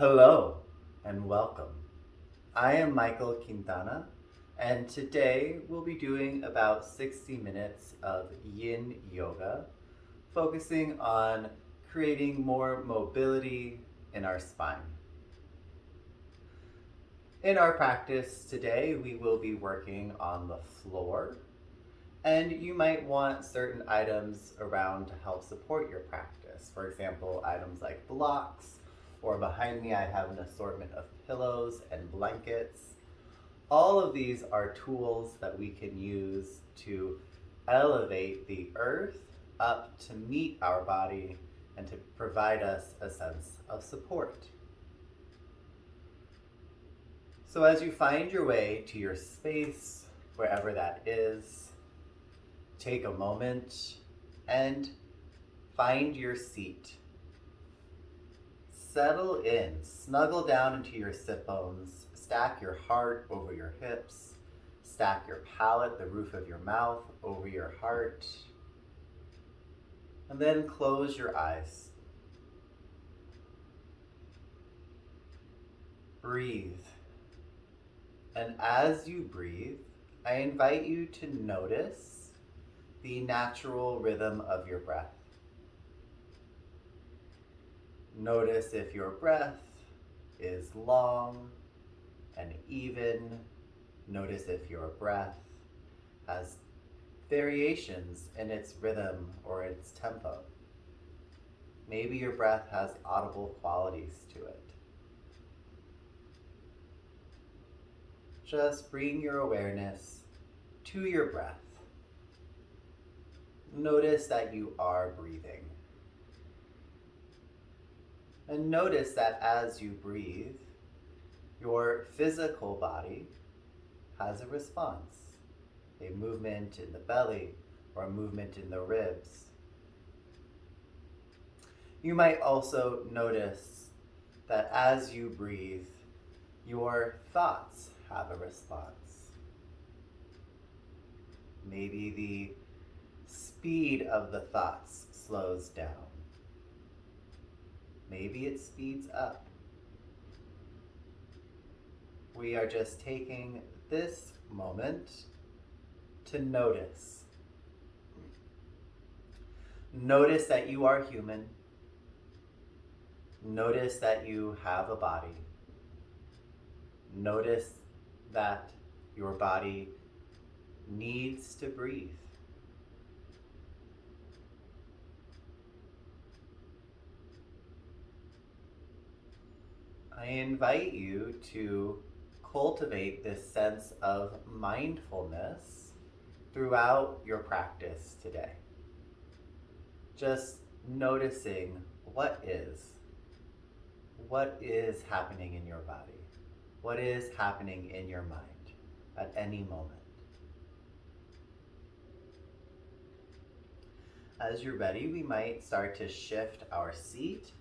Hello and welcome. I am Michael Quintana, and today we'll be doing about 60 minutes of yin yoga, focusing on creating more mobility in our spine. In our practice today, we will be working on the floor, and you might want certain items around to help support your practice. For example, items like blocks, or behind me I have an assortment of pillows and blankets. All of these are tools that we can use to elevate the earth up to meet our body and to provide us a sense of support. So as you find your way to your space, wherever that is, take a moment and find your seat. Settle in, snuggle down into your sit bones, stack your heart over your hips, stack your palate, the roof of your mouth, over your heart, and then close your eyes. Breathe. And as you breathe, I invite you to notice the natural rhythm of your breath. Notice if your breath is long and even. Notice if your breath has variations in its rhythm or its tempo. Maybe your breath has audible qualities to it. Just bring your awareness to your breath. Notice that you are breathing. And notice that as you breathe, your physical body has a response, a movement in the belly or a movement in the ribs. You might also notice that as you breathe, your thoughts have a response. Maybe the speed of the thoughts slows down. Maybe it speeds up. We are just taking this moment to notice. Notice that you are human. Notice that you have a body. Notice that your body needs to breathe. I invite you to cultivate this sense of mindfulness throughout your practice today. Just noticing what is happening in your body, what is happening in your mind at any moment. As you're ready, we might start to shift our seat,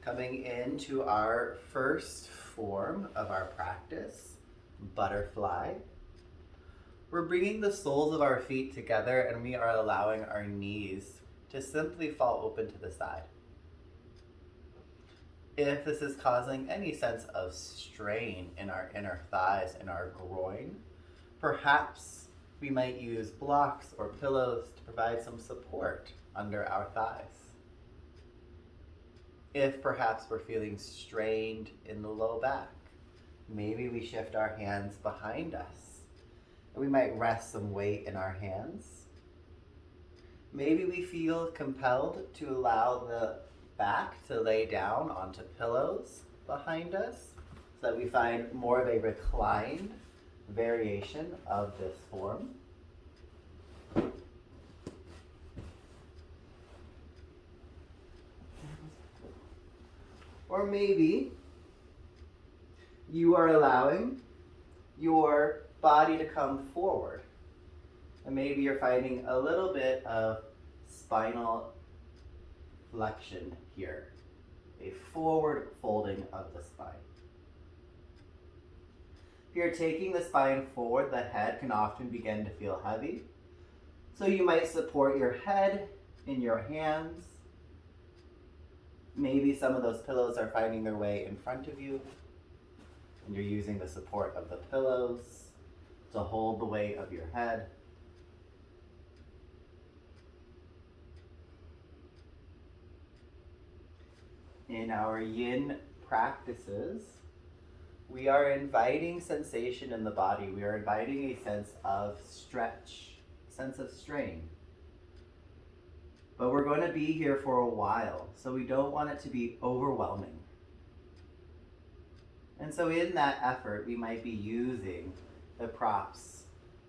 coming into our first form of our practice, butterfly. We're bringing the soles of our feet together and we are allowing our knees to simply fall open to the side. If this is causing any sense of strain in our inner thighs and our groin, perhaps we might use blocks or pillows to provide some support under our thighs. If perhaps we're feeling strained in the low back, maybe we shift our hands behind us. And we might rest some weight in our hands. Maybe we feel compelled to allow the back to lay down onto pillows behind us so that we find more of a reclined variation of this form. Or maybe you are allowing your body to come forward. And maybe you're finding a little bit of spinal flexion here, a forward folding of the spine. If you're taking the spine forward, the head can often begin to feel heavy. So you might support your head in your hands Maybe some of those pillows are finding their way in front of you, and you're using the support of the pillows to hold the weight of your head. In our yin practices, we are inviting sensation in the body. We are inviting a sense of stretch, sense of strain. But we're going to be here for a while, so we don't want it to be overwhelming. And so in that effort, we might be using the props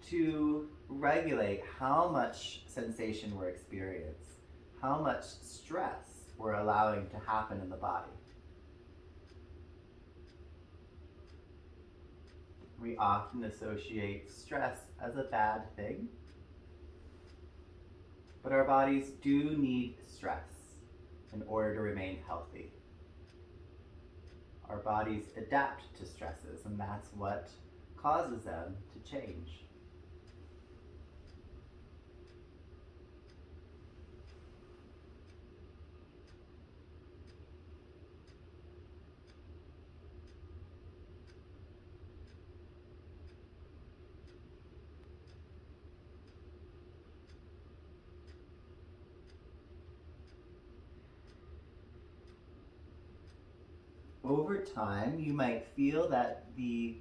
to regulate how much sensation we're experiencing, how much stress we're allowing to happen in the body. We often associate stress as a bad thing, but our bodies do need stress in order to remain healthy. Our bodies adapt to stresses, and that's what causes them to change. Over time, you might feel that the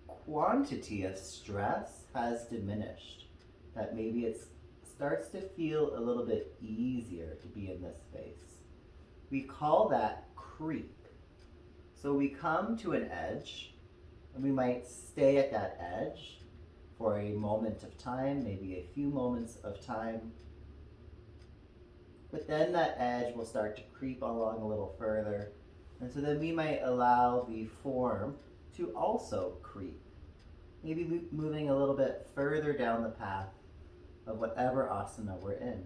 quantity of stress has diminished, that maybe it starts to feel a little bit easier to be in this space. We call that creep. So we come to an edge, and we might stay at that edge for a moment of time, maybe a few moments of time. But then that edge will start to creep along a little further. And so then we might allow the form to also creep, maybe moving a little bit further down the path of whatever asana we're in.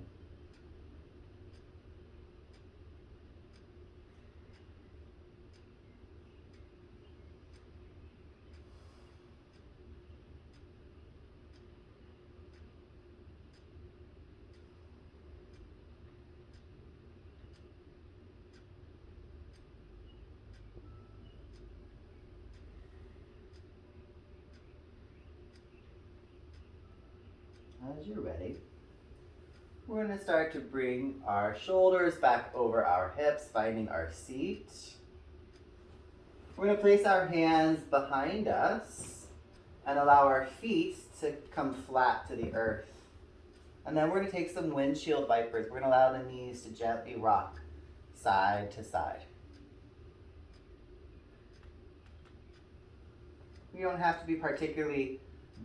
As you're ready, we're going to start to bring our shoulders back over our hips, finding our seat. We're going to place our hands behind us and allow our feet to come flat to the earth. And then we're going to take some windshield vipers. We're going to allow the knees to gently rock side to side. We don't have to be particularly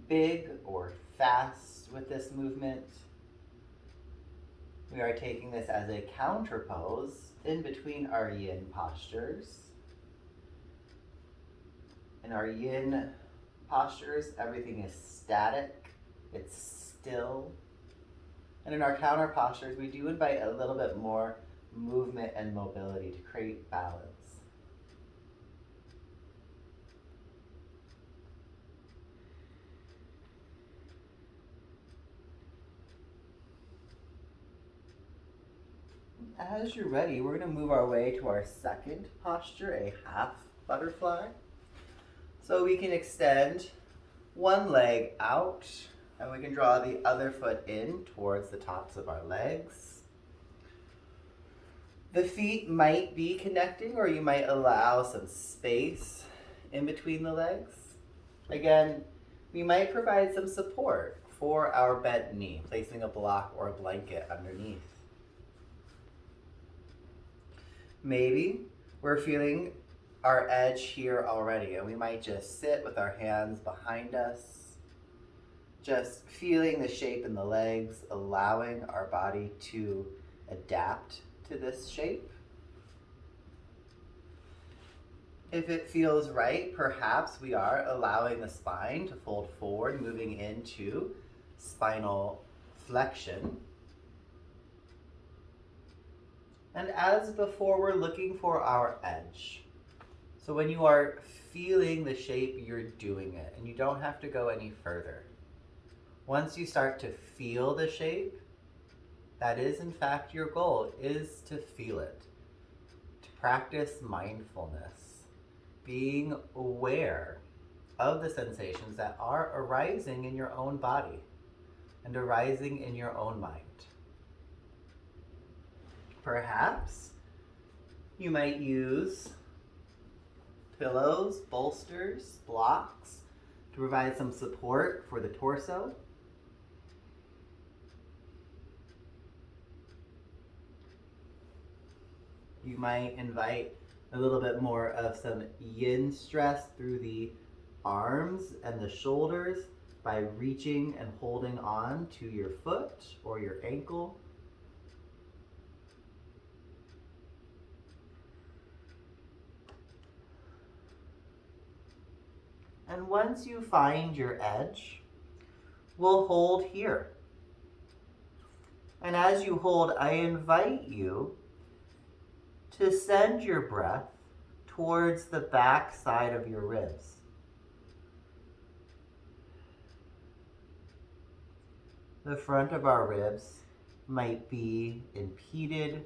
big or fast with this movement. We are taking this as a counter pose in between our yin postures. In our yin postures, everything is static, it's still. And in our counter postures, we do invite a little bit more movement and mobility to create balance. As you're ready, we're going to move our way to our second posture, a half butterfly. So we can extend one leg out, and we can draw the other foot in towards the tops of our legs. The feet might be connecting, or you might allow some space in between the legs. Again, we might provide some support for our bent knee, placing a block or a blanket underneath. Maybe we're feeling our edge here already, and we might just sit with our hands behind us, just feeling the shape in the legs, allowing our body to adapt to this shape. If it feels right, perhaps we are allowing the spine to fold forward, moving into spinal flexion. And as before, we're looking for our edge. So when you are feeling the shape, you're doing it, and you don't have to go any further. Once you start to feel the shape, that is in fact your goal, is to feel it. Practice mindfulness, being aware of the sensations that are arising in your own body and arising in your own mind. Perhaps you might use pillows, bolsters, blocks to provide some support for the torso. You might invite a little bit more of some yin stress through the arms and the shoulders by reaching and holding on to your foot or your ankle. And once you find your edge, we'll hold here. And as you hold, I invite you to send your breath towards the back side of your ribs. The front of our ribs might be impeded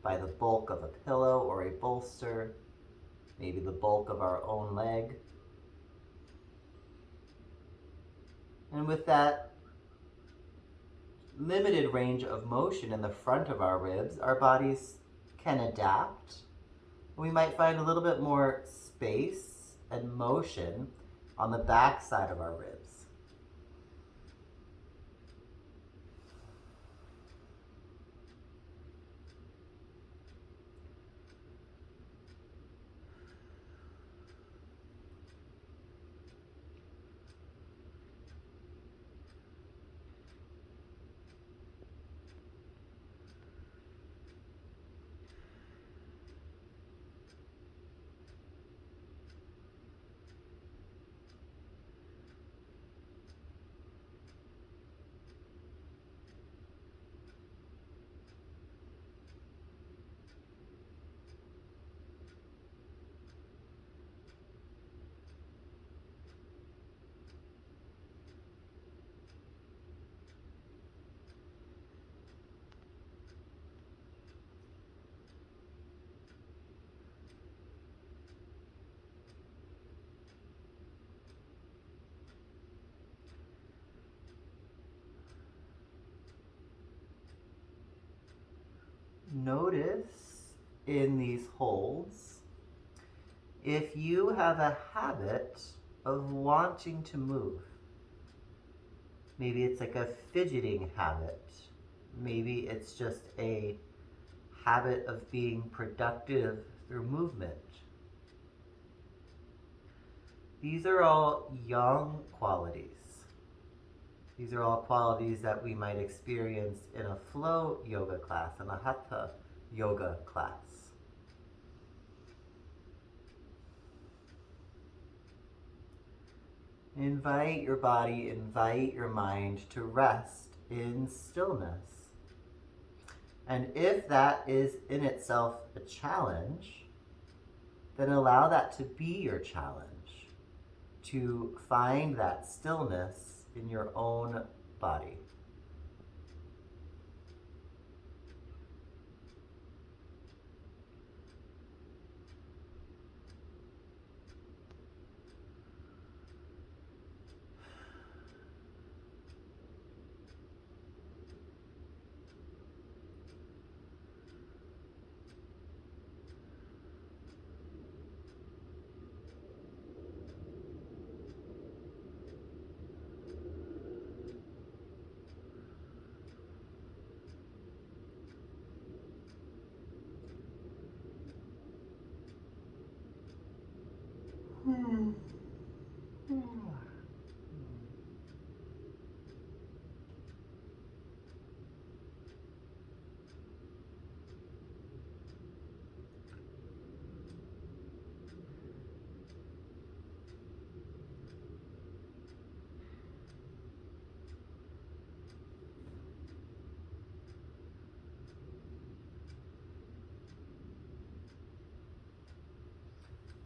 by the bulk of a pillow or a bolster, maybe the bulk of our own leg. And with that limited range of motion in the front of our ribs, our bodies can adapt. We might find a little bit more space and motion on the back side of our ribs. Notice in these holds if you have a habit of wanting to move. Maybe it's like a fidgeting habit. Maybe it's just a habit of being productive through movement. These are all yang qualities. These are all qualities that we might experience in a flow yoga class, in a hatha yoga class. Invite your body, invite your mind to rest in stillness. And if that is in itself a challenge, then allow that to be your challenge, to find that stillness in your own body.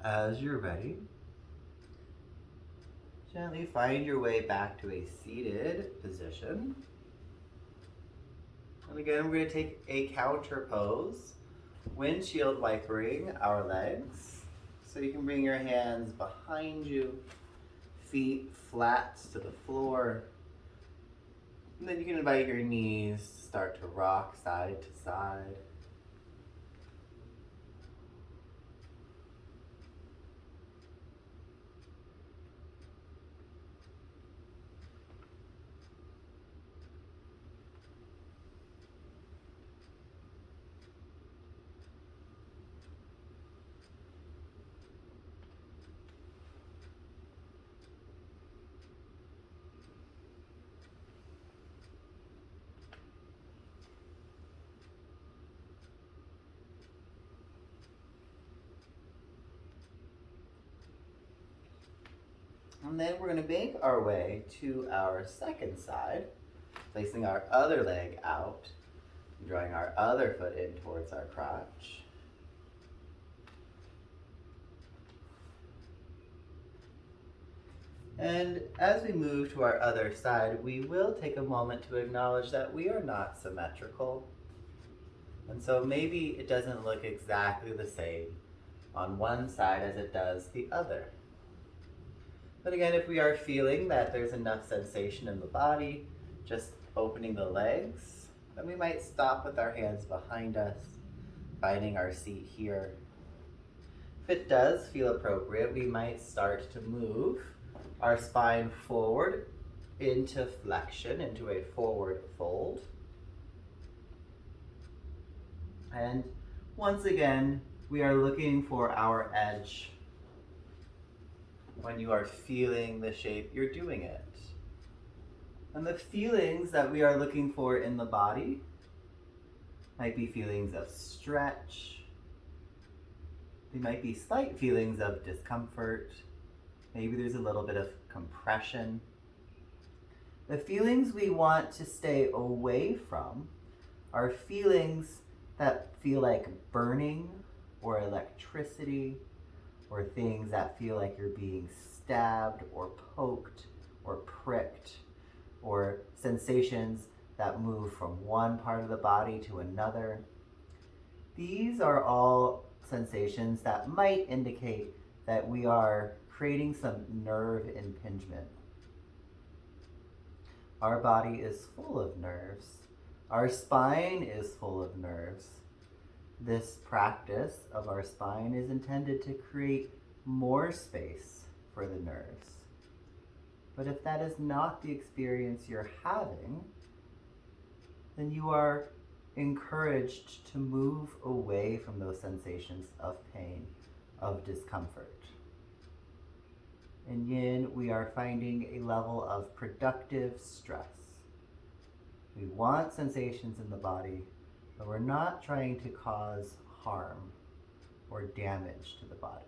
As you're ready, gently find your way back to a seated position. And again, we're going to take a counter pose windshield wipering our legs. So you can bring your hands behind you, feet flat to the floor. And then you can invite your knees to start to rock side to side. And then we're going to make our way to our second side, placing our other leg out, drawing our other foot in towards our crotch. And as we move to our other side, we will take a moment to acknowledge that we are not symmetrical. And so maybe it doesn't look exactly the same on one side as it does the other. But again, if we are feeling that there's enough sensation in the body, just opening the legs, then we might stop with our hands behind us, finding our seat here. If it does feel appropriate, we might start to move our spine forward into flexion, into a forward fold. And once again, we are looking for our edge. When you are feeling the shape, you're doing it. And the feelings that we are looking for in the body might be feelings of stretch. They might be slight feelings of discomfort. Maybe there's a little bit of compression. The feelings we want to stay away from are feelings that feel like burning or electricity, or things that feel like you're being stabbed or poked or pricked, or sensations that move from one part of the body to another. These are all sensations that might indicate that we are creating some nerve impingement. Our body is full of nerves. Our spine is full of nerves. This practice of our spine is intended to create more space for the nerves. But if that is not the experience you're having, then you are encouraged to move away from those sensations of pain, of discomfort. In Yin, we are finding a level of productive stress. We want sensations in the body, but we're not trying to cause harm or damage to the body.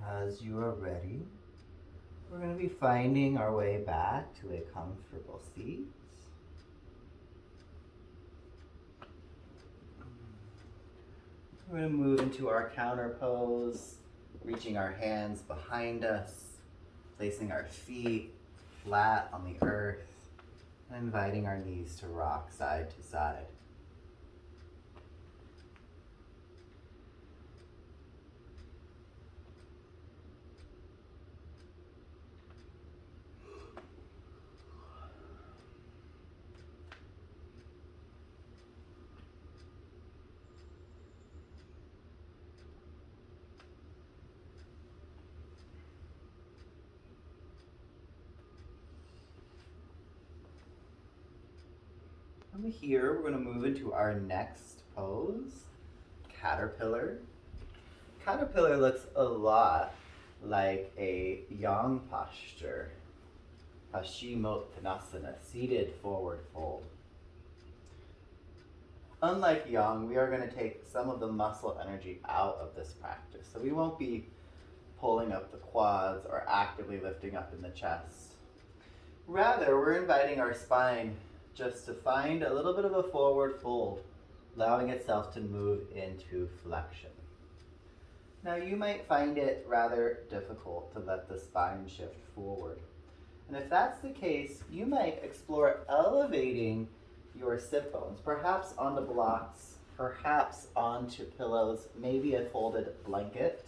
As you are ready, we're going to be finding our way back to a comfortable seat. We're going to move into our counter pose, reaching our hands behind us, placing our feet flat on the earth, and inviting our knees to rock side to side. From here, we're going to move into our next pose, caterpillar. Caterpillar looks a lot like a yang posture, Paschimottanasana, seated forward fold. Unlike yang, we are going to take some of the muscle energy out of this practice. So we won't be pulling up the quads or actively lifting up in the chest. Rather, we're inviting our spine just to find a little bit of a forward fold, allowing itself to move into flexion. Now you might find it rather difficult to let the spine shift forward. And if that's the case, you might explore elevating your sit bones, perhaps onto blocks, perhaps onto pillows, maybe a folded blanket.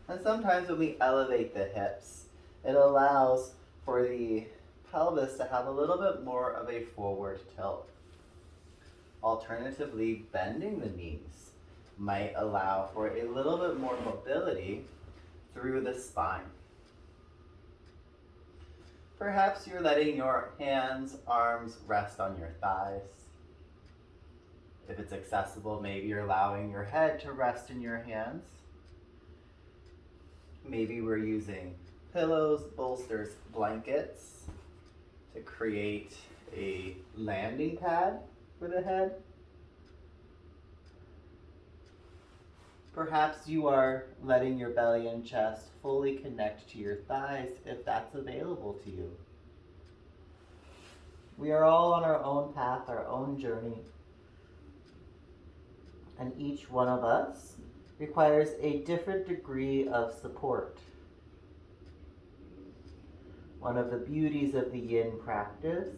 And sometimes when we elevate the hips, it allows for the pelvis to have a little bit more of a forward tilt. Alternatively, bending the knees might allow for a little bit more mobility through the spine. Perhaps you're letting your hands, arms rest on your thighs. If it's accessible, maybe you're allowing your head to rest in your hands. Maybe we're using pillows, bolsters, blankets to create a landing pad for the head. Perhaps you are letting your belly and chest fully connect to your thighs if that's available to you. We are all on our own path, our own journey. And each one of us requires a different degree of support. One of the beauties of the yin practice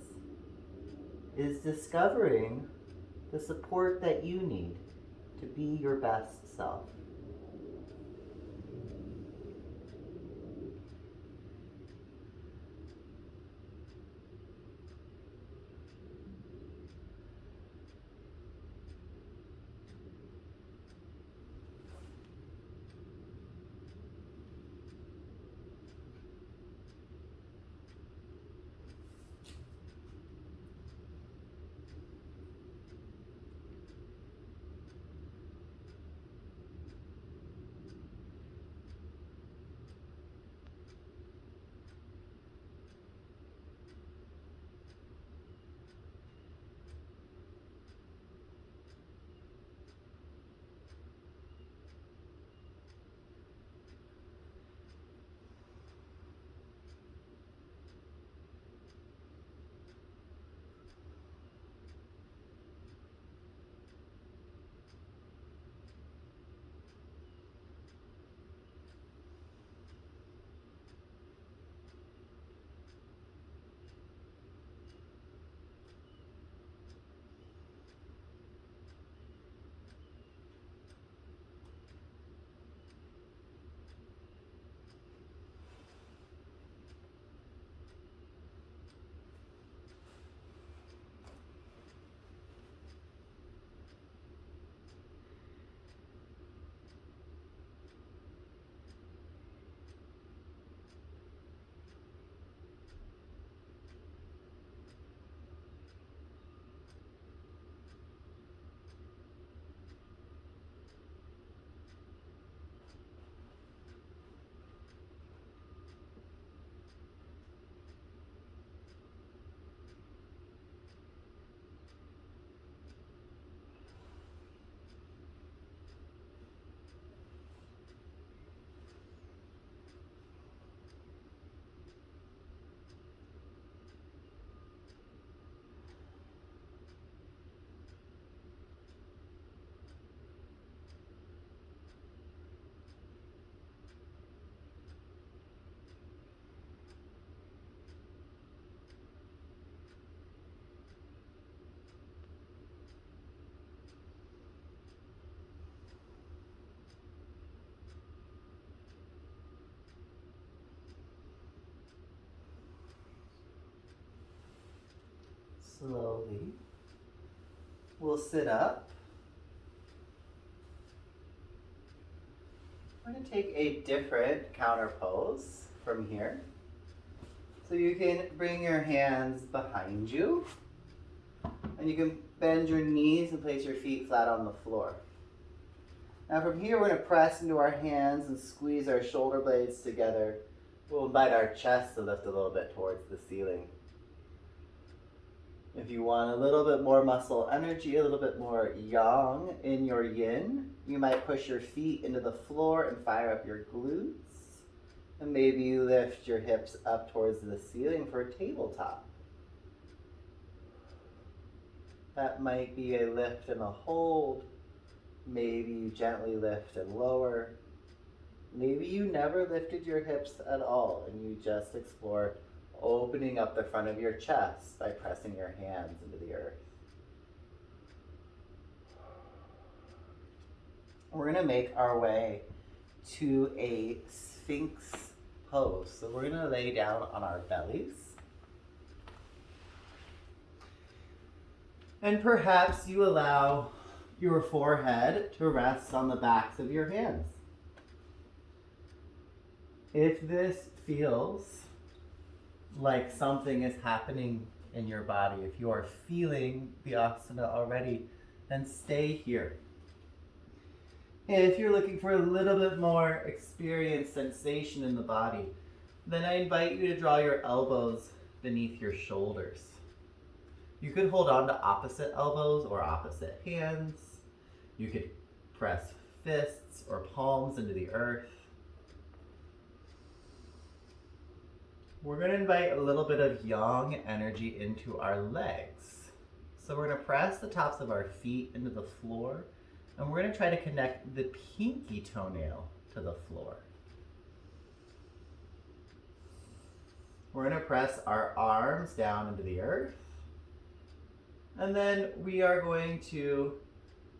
is discovering the support that you need to be your best self. Slowly, we'll sit up. We're going to take a different counter pose from here. So you can bring your hands behind you, and you can bend your knees and place your feet flat on the floor. Now from here, we're going to press into our hands and squeeze our shoulder blades together. We'll invite our chest to lift a little bit towards the ceiling. If you want a little bit more muscle energy, a little bit more yang in your yin, you might push your feet into the floor and fire up your glutes. And maybe you lift your hips up towards the ceiling for a tabletop. That might be a lift and a hold. Maybe you gently lift and lower. Maybe you never lifted your hips at all and you just explore opening up the front of your chest by pressing your hands into the earth. We're going to make our way to a Sphinx pose. So we're going to lay down on our bellies. And perhaps you allow your forehead to rest on the backs of your hands. If this feels like something is happening in your body, if you are feeling the asana already, then stay here. If you're looking for a little bit more experienced sensation in the body, then I invite you to draw your elbows beneath your shoulders. You could hold on to opposite elbows or opposite hands. You could press fists or palms into the earth. We're going to invite a little bit of yang energy into our legs. So we're going to press the tops of our feet into the floor, and we're going to try to connect the pinky toenail to the floor. We're going to press our arms down into the earth, and then we are going to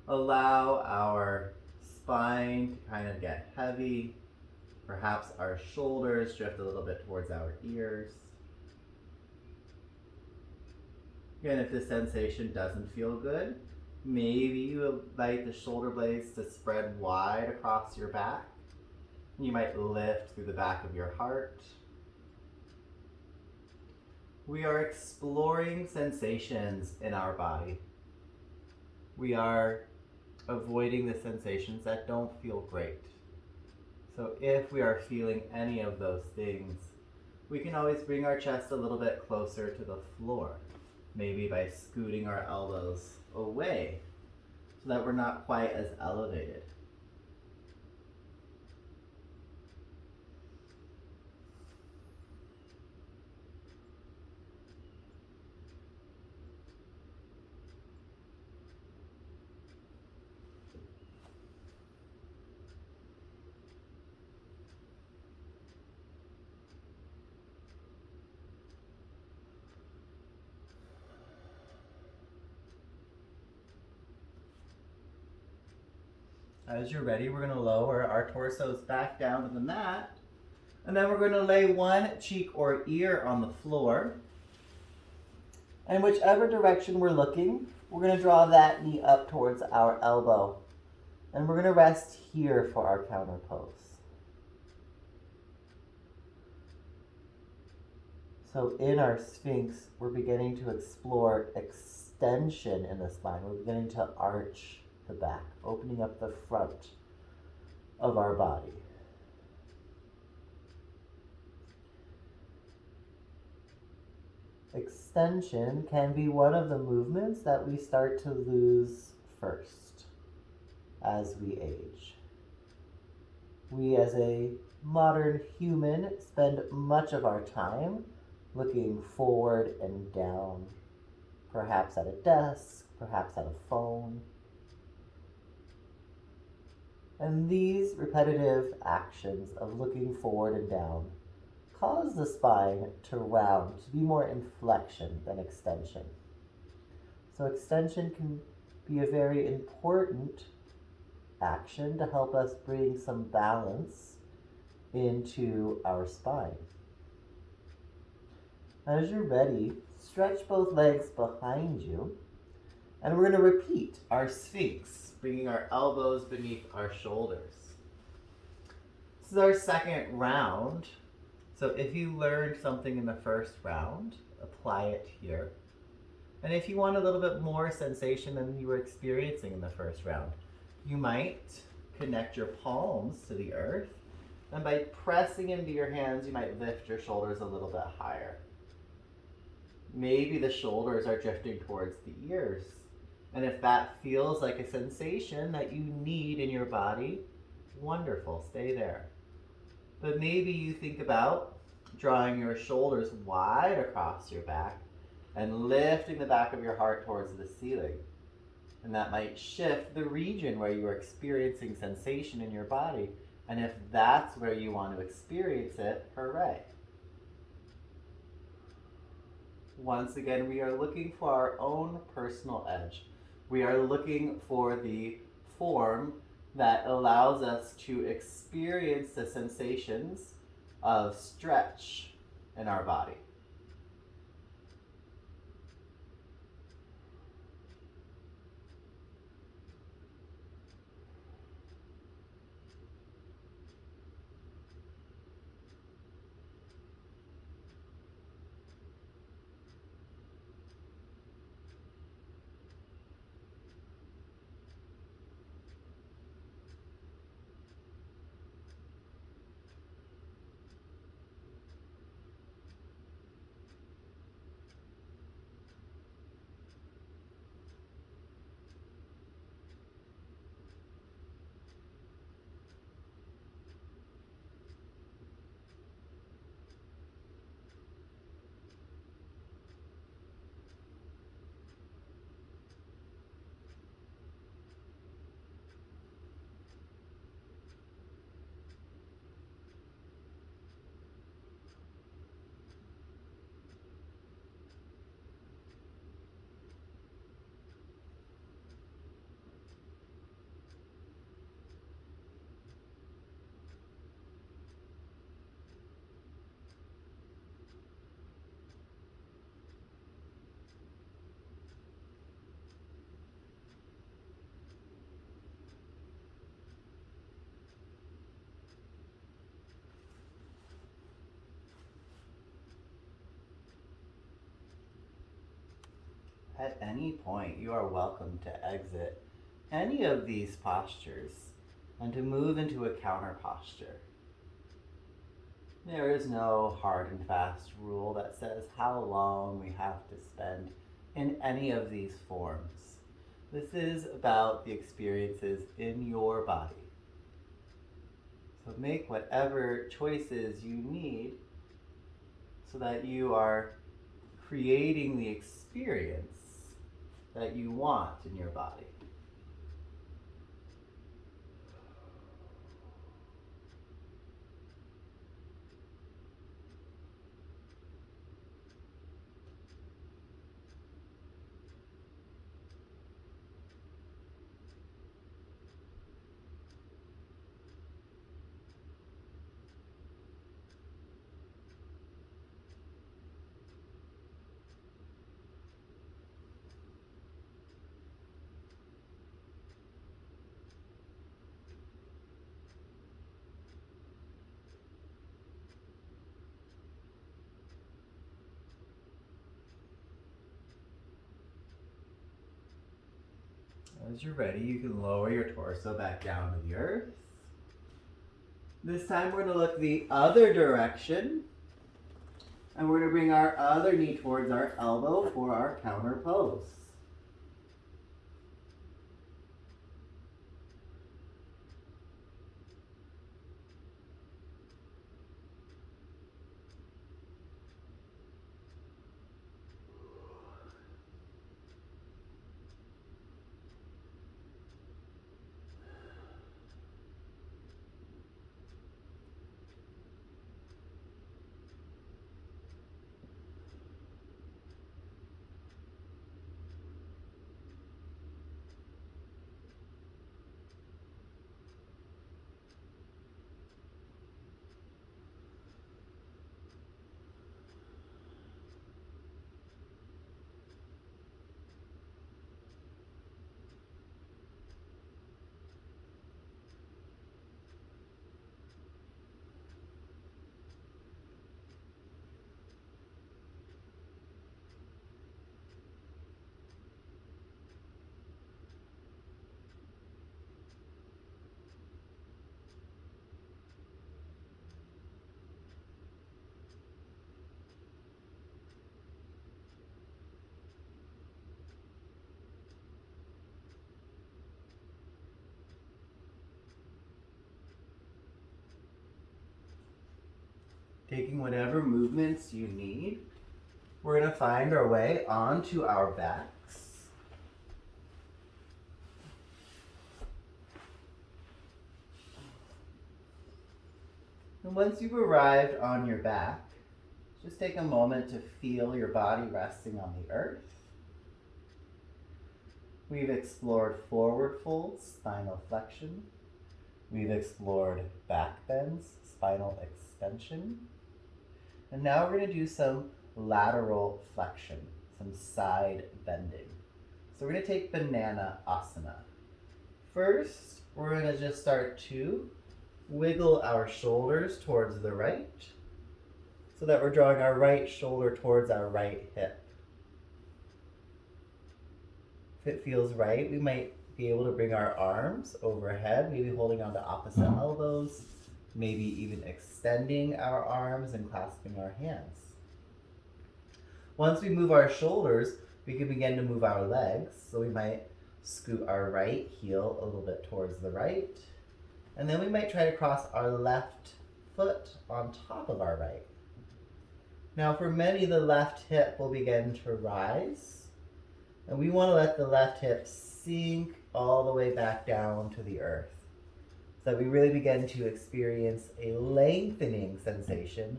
allow our spine to kind of get heavy. Perhaps our shoulders drift a little bit towards our ears. Again, if this sensation doesn't feel good, maybe you invite the shoulder blades to spread wide across your back. You might lift through the back of your heart. We are exploring sensations in our body. We are avoiding the sensations that don't feel great. So if we are feeling any of those things, we can always bring our chest a little bit closer to the floor, maybe by scooting our elbows away so that we're not quite as elevated. As you're ready, we're going to lower our torsos back down to the mat. And then we're going to lay one cheek or ear on the floor. And whichever direction we're looking, we're going to draw that knee up towards our elbow. And we're going to rest here for our counter pose. So in our Sphinx, we're beginning to explore extension in the spine. We're beginning to arch the back, opening up the front of our body. Extension can be one of the movements that we start to lose first as we age. We as a modern human spend much of our time looking forward and down, perhaps at a desk, perhaps at a phone. And these repetitive actions of looking forward and down cause the spine to round, to be more inflection than extension. So extension can be a very important action to help us bring some balance into our spine. As you're ready, Stretch both legs behind you. And we're going to repeat our Sphinx, bringing our elbows beneath our shoulders. This is our second round. So if you learned something in the first round, apply it here. And if you want a little bit more sensation than you were experiencing in the first round, you might connect your palms to the earth. And by pressing into your hands, you might lift your shoulders a little bit higher. Maybe the shoulders are drifting towards the ears. And if that feels like a sensation that you need in your body, wonderful, stay there. But maybe you think about drawing your shoulders wide across your back and lifting the back of your heart towards the ceiling. And that might shift the region where you are experiencing sensation in your body. And if that's where you want to experience it, hooray. Once again, we are looking for our own personal edge. We are looking for the form that allows us to experience the sensations of stretch in our body. At any point, you are welcome to exit any of these postures and to move into a counter posture. There is no hard and fast rule that says how long we have to spend in any of these forms. This is about the experiences in your body. So make whatever choices you need so that you are creating the experience that you want in your body. As you're ready, you can lower your torso back down to the earth. This time we're going to look the other direction. And we're going to bring our other knee towards our elbow for our counter pose. Taking whatever movements you need, we're going to find our way onto our backs. And once you've arrived on your back, just take a moment to feel your body resting on the earth. We've explored forward folds, spinal flexion. We've explored back bends, spinal extension. And now we're going to do some lateral flexion, some side bending. So we're going to take banana asana. First, we're going to just start to wiggle our shoulders towards the right so that we're drawing our right shoulder towards our right hip. If it feels right, we might be able to bring our arms overhead, maybe holding onto opposite elbows, maybe even extending our arms and clasping our hands. Once we move our shoulders, we can begin to move our legs. So we might scoot our right heel a little bit towards the right, and then we might try to cross our left foot on top of our right. Now for many, the left hip will begin to rise, and we want to let the left hip sink all the way back down to the earth, so that we really begin to experience a lengthening sensation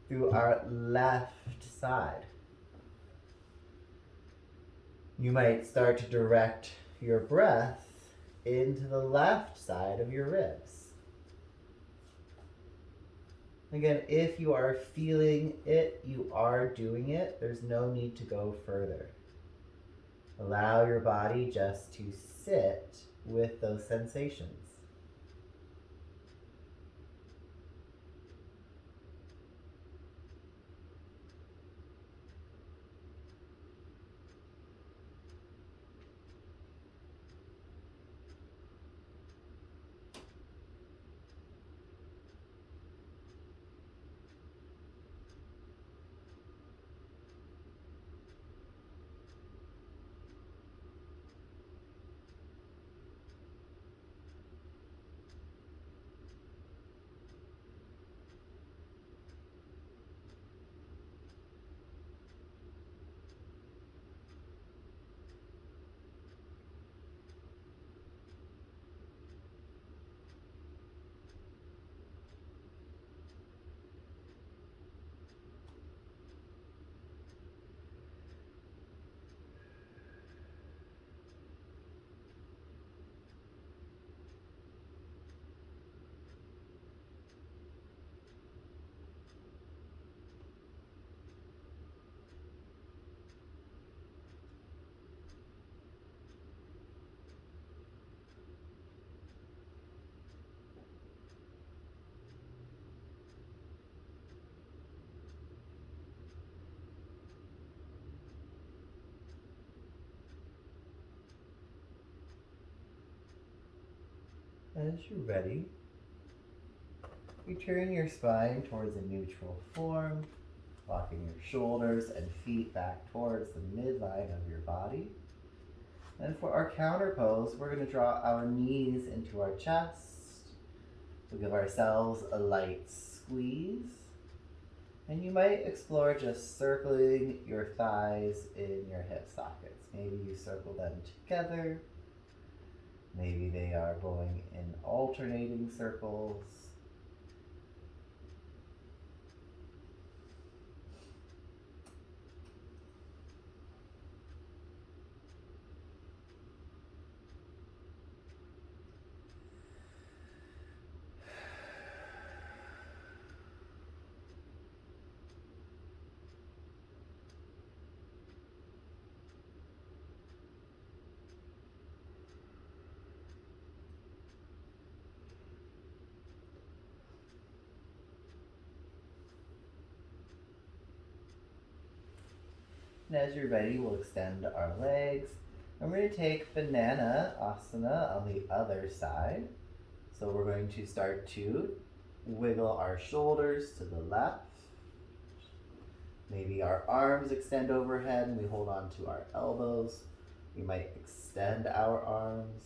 through our left side. You might start to direct your breath into the left side of your ribs. Again, if you are feeling it, you are doing it. There's no need to go further. Allow your body just to sit with those sensations. As you're ready, return your spine towards a neutral form, walking your shoulders and feet back towards the midline of your body. And for our counter pose, we're going to draw our knees into our chest. We'll give ourselves a light squeeze. And you might explore just circling your thighs in your hip sockets. Maybe you circle them together. Maybe they are going in alternating circles. And as you're ready, we'll extend our legs. And we're going to take banana asana on the other side. So we're going to start to wiggle our shoulders to the left. Maybe our arms extend overhead and we hold on to our elbows. We might extend our arms.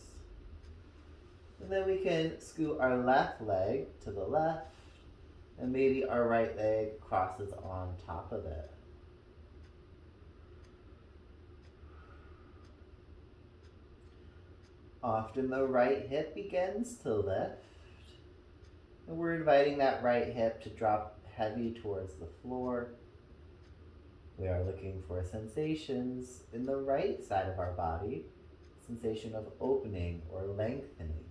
And then we can scoot our left leg to the left And maybe our right leg crosses on top of it. Often the right hip begins to lift. And we're inviting that right hip to drop heavy towards the floor. We are looking for sensations in the right side of our body, sensation of opening or lengthening.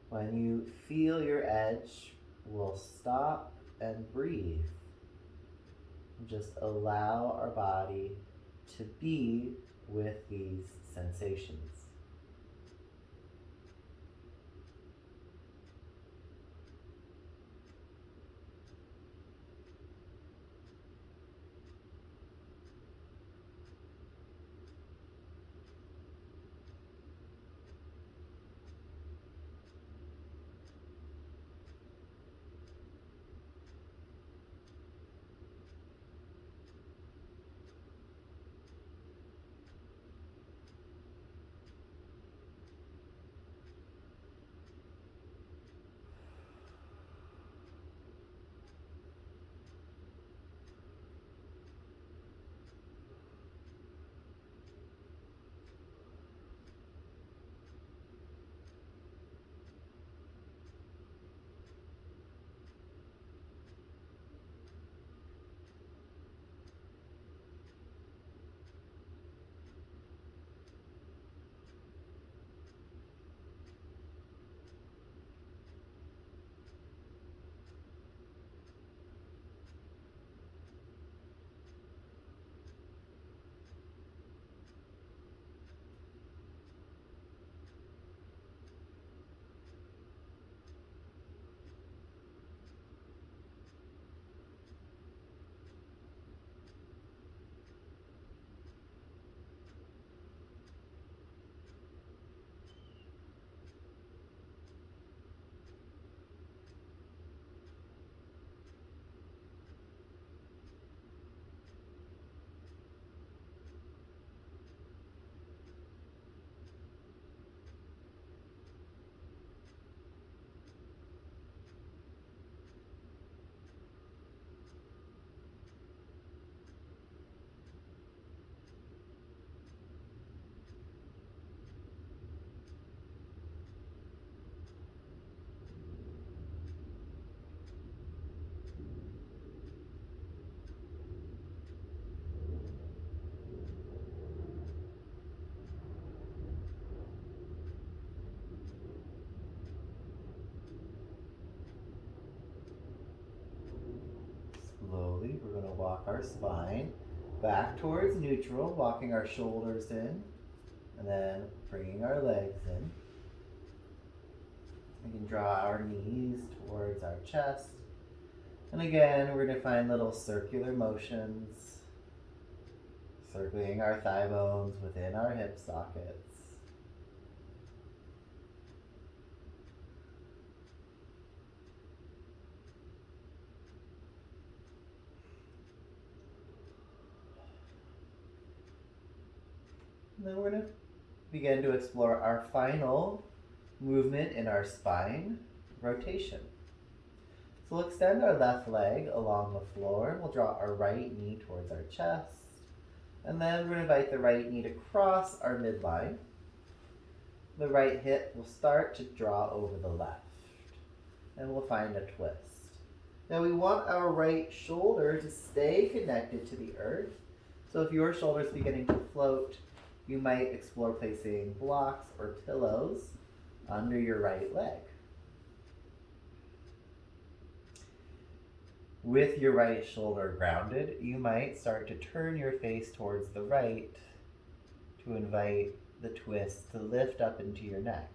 When you feel your edge, we'll stop and breathe. Just allow our body to be with these sensations. Slowly, we're going to walk our spine back towards neutral, walking our shoulders in, and then bringing our legs in. We can draw our knees towards our chest. And again, we're going to find little circular motions, circling our thigh bones within our hip sockets. And then we're going to begin to explore our final movement in our spine, rotation. So we'll extend our left leg along the floor. We'll draw our right knee towards our chest. And then we're going to invite the right knee to cross our midline. The right hip will start to draw over the left. And we'll find a twist. Now we want our right shoulder to stay connected to the earth. So if your shoulder is beginning to float, you might explore placing blocks or pillows under your right leg. With your right shoulder grounded, you might start to turn your face towards the right to invite the twist to lift up into your neck.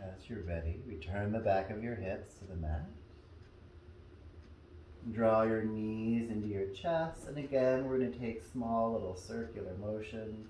As you're ready, return the back of your hips to the mat. Draw your knees into your chest, and again, we're going to take small little circular motions.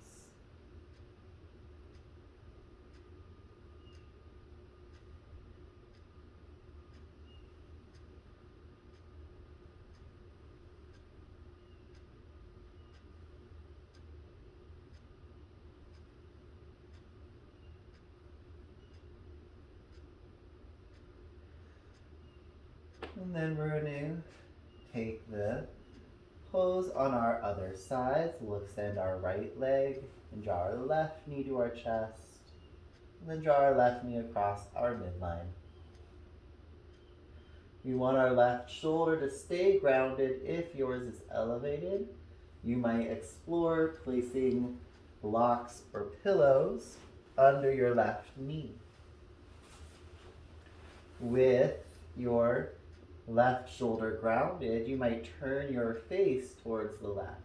And then we're going to take the pose on our other side. So we'll extend our right leg and draw our left knee to our chest. And then draw our left knee across our midline. We want our left shoulder to stay grounded. If yours is elevated, you might explore placing blocks or pillows under your left knee. With your left shoulder grounded, you might turn your face towards the left.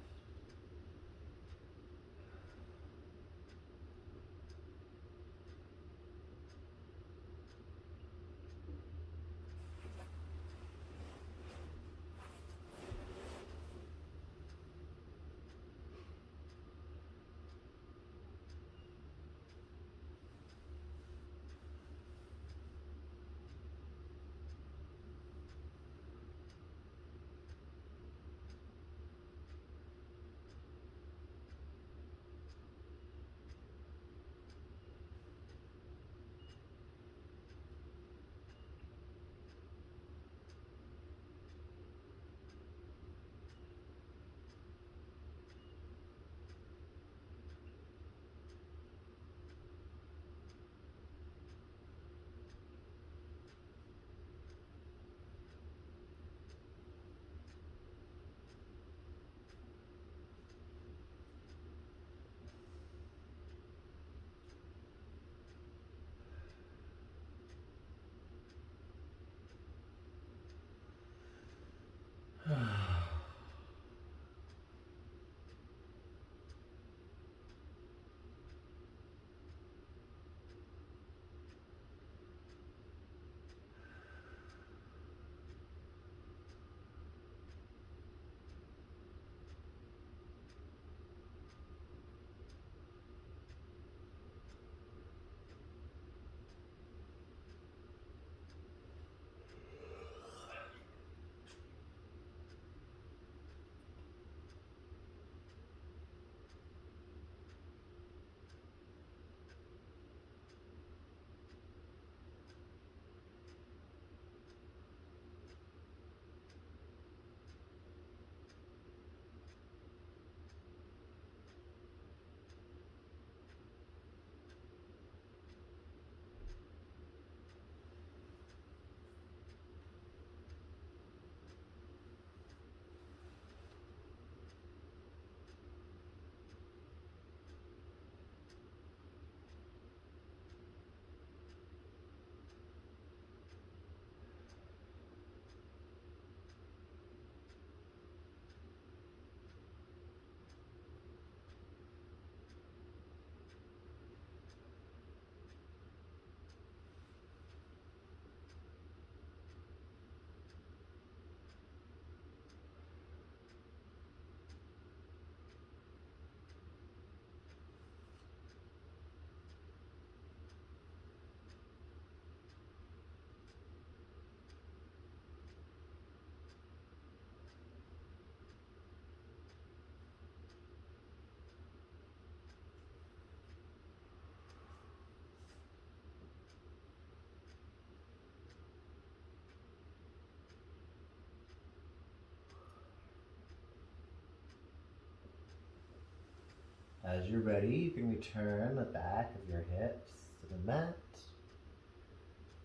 As you're ready, you can return the back of your hips to the mat.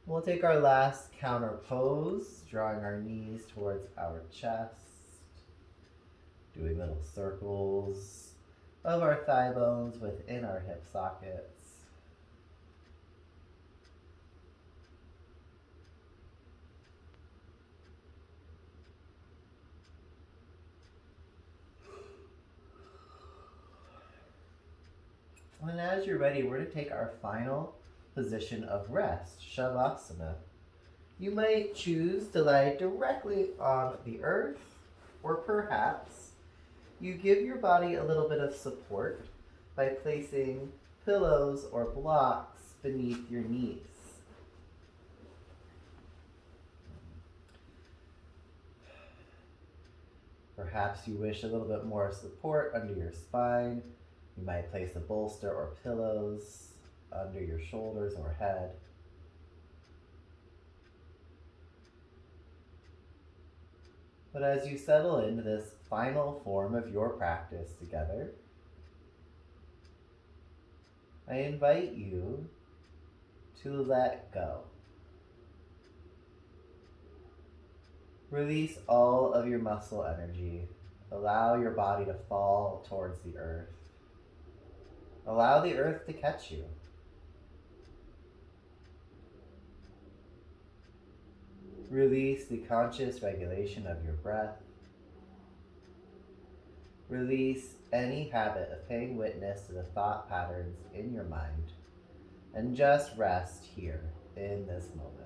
We'll take our last counter pose, drawing our knees towards our chest, doing little circles of our thigh bones within our hip sockets. And as you're ready, we're going to take our final position of rest, Shavasana. You might choose to lie directly on the earth, or perhaps you give your body a little bit of support by placing pillows or blocks beneath your knees. Perhaps you wish a little bit more support under your spine. You might place a bolster or pillows under your shoulders or head. But as you settle into this final form of your practice together, I invite you to let go. Release all of your muscle energy. Allow your body to fall towards the earth. Allow the earth to catch you. Release the conscious regulation of your breath. Release any habit of paying witness to the thought patterns in your mind, and just rest here in this moment.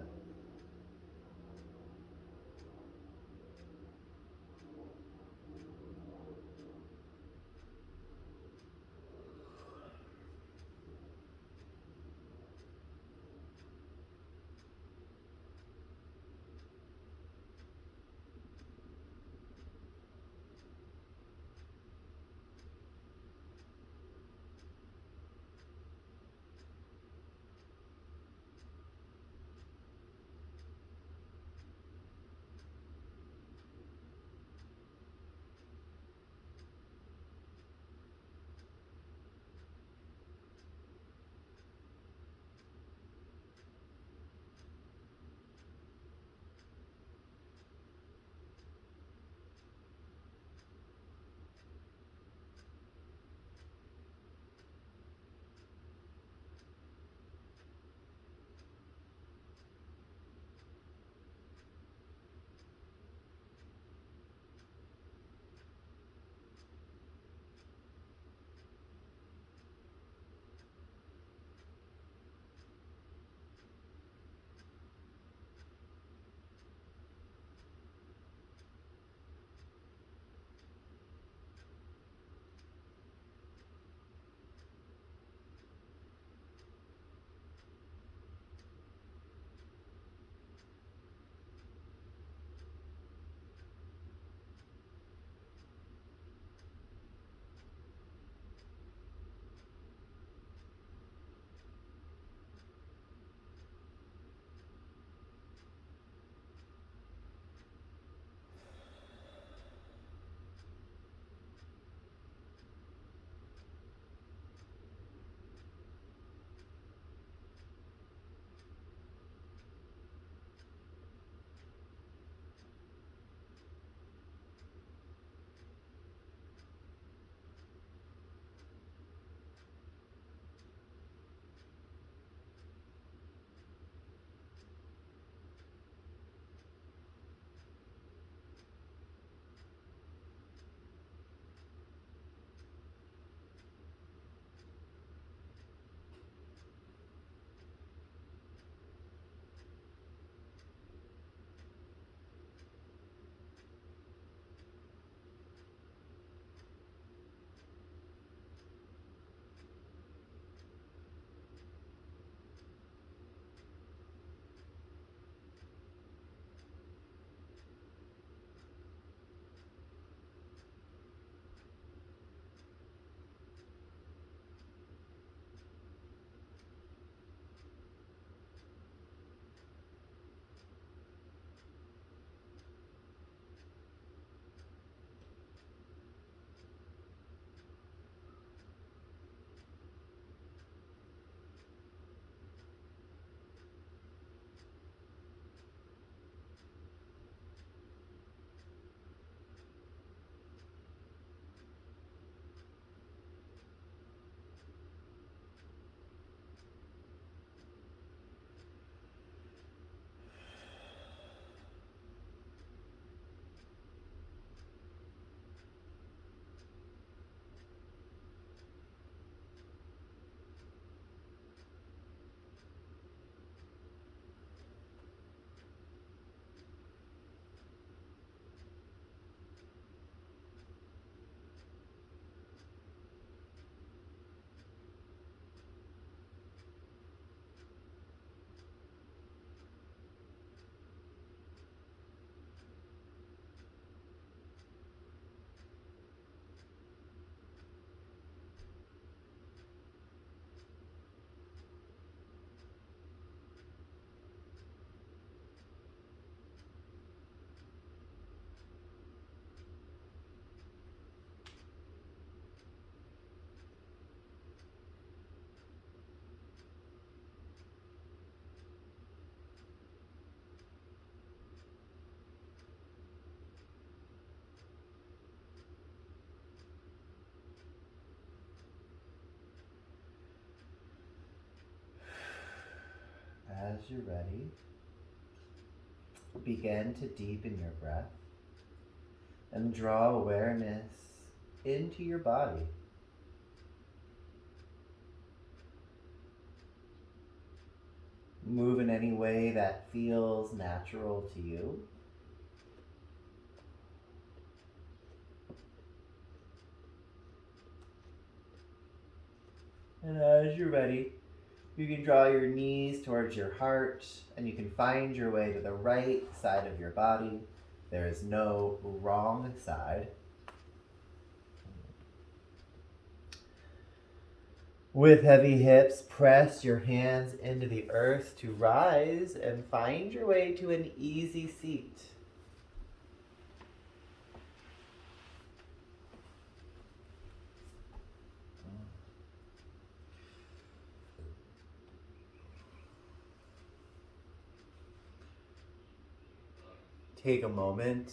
as you're ready, begin to deepen your breath and draw awareness into your body. Move in any way that feels natural to you. And as you're ready, you can draw your knees towards your heart and you can find your way to the right side of your body. There is no wrong side. With heavy hips, press your hands into the earth to rise and find your way to an easy seat. Take a moment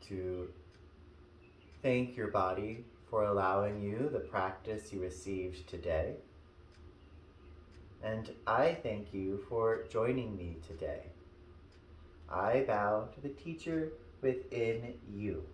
to thank your body for allowing you the practice you received today. And I thank you for joining me today. I bow to the teacher within you.